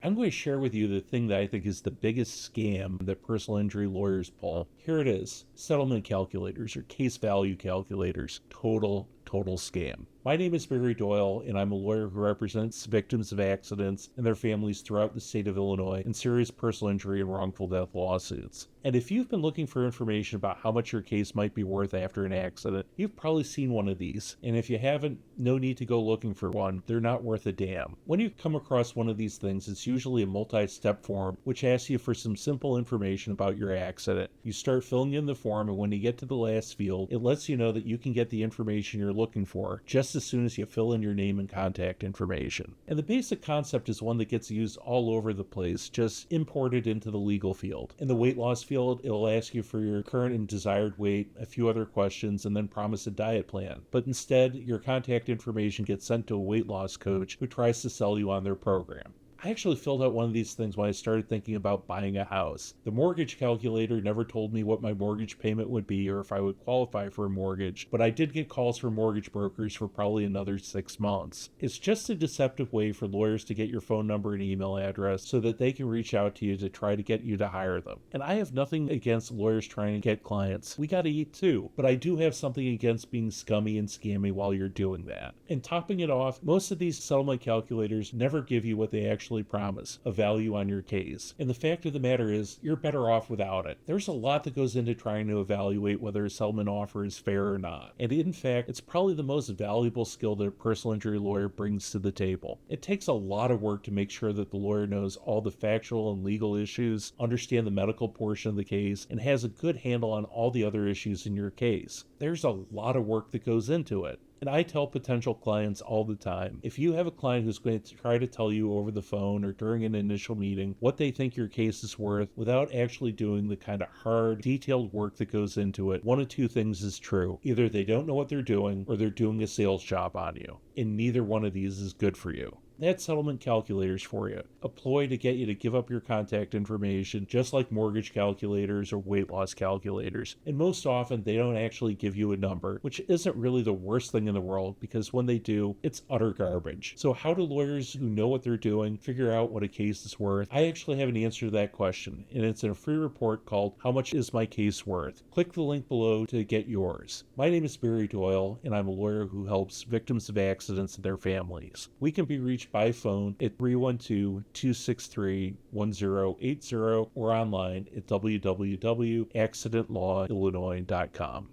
I'm going to share with you the thing that I think is the biggest scam that personal injury lawyers pull. Here it is. Settlement calculators or case value calculators. Total scam. My name is Barry Doyle, and I'm a lawyer who represents victims of accidents and their families throughout the state of Illinois in serious personal injury and wrongful death lawsuits. And if you've been looking for information about how much your case might be worth after an accident, you've probably seen one of these. And if you haven't, no need to go looking for one. They're not worth a damn. When you come across one of these things, it's usually a multi-step form which asks you for some simple information about your accident. You start filling in the form, and when you get to the last field, it lets you know that you can get the information you're looking for just as soon as you fill in your name and contact information. And the basic concept is one that gets used all over the place, just imported into the legal field. In the weight loss field, it'll ask you for your current and desired weight, a few other questions, and then promise a diet plan. But instead, your contact information gets sent to a weight loss coach who tries to sell you on their program. I actually filled out one of these things when I started thinking about buying a house. The mortgage calculator never told me what my mortgage payment would be or if I would qualify for a mortgage, but I did get calls from mortgage brokers for probably another 6 months. It's just a deceptive way for lawyers to get your phone number and email address so that they can reach out to you to try to get you to hire them. And I have nothing against lawyers trying to get clients. We gotta eat too. But I do have something against being scummy and scammy while you're doing that. And topping it off, most of these settlement calculators never give you what they actually promise, a value on your case. And the fact of the matter is, you're better off without it. There's a lot that goes into trying to evaluate whether a settlement offer is fair or not. And in fact, it's probably the most valuable skill that a personal injury lawyer brings to the table. It takes a lot of work to make sure that the lawyer knows all the factual and legal issues, understand the medical portion of the case, and has a good handle on all the other issues in your case. There's a lot of work that goes into it. And I tell potential clients all the time, if you have a client who's going to try to tell you over the phone or during an initial meeting what they think your case is worth without actually doing the kind of hard, detailed work that goes into it, one of two things is true. Either they don't know what they're doing or they're doing a sales job on you. And neither one of these is good for you. That's settlement calculators for you. A ploy to get you to give up your contact information, just like mortgage calculators or weight loss calculators. And most often, they don't actually give you a number, which isn't really the worst thing in the world, because when they do, it's utter garbage. So how do lawyers who know what they're doing figure out what a case is worth? I actually have an answer to that question, and it's in a free report called How Much Is My Case Worth? Click the link below to get yours. My name is Barry Doyle, and I'm a lawyer who helps victims of accidents and their families. We can be reached by phone at 312-263-1080 or online at www.accidentlawillinois.com.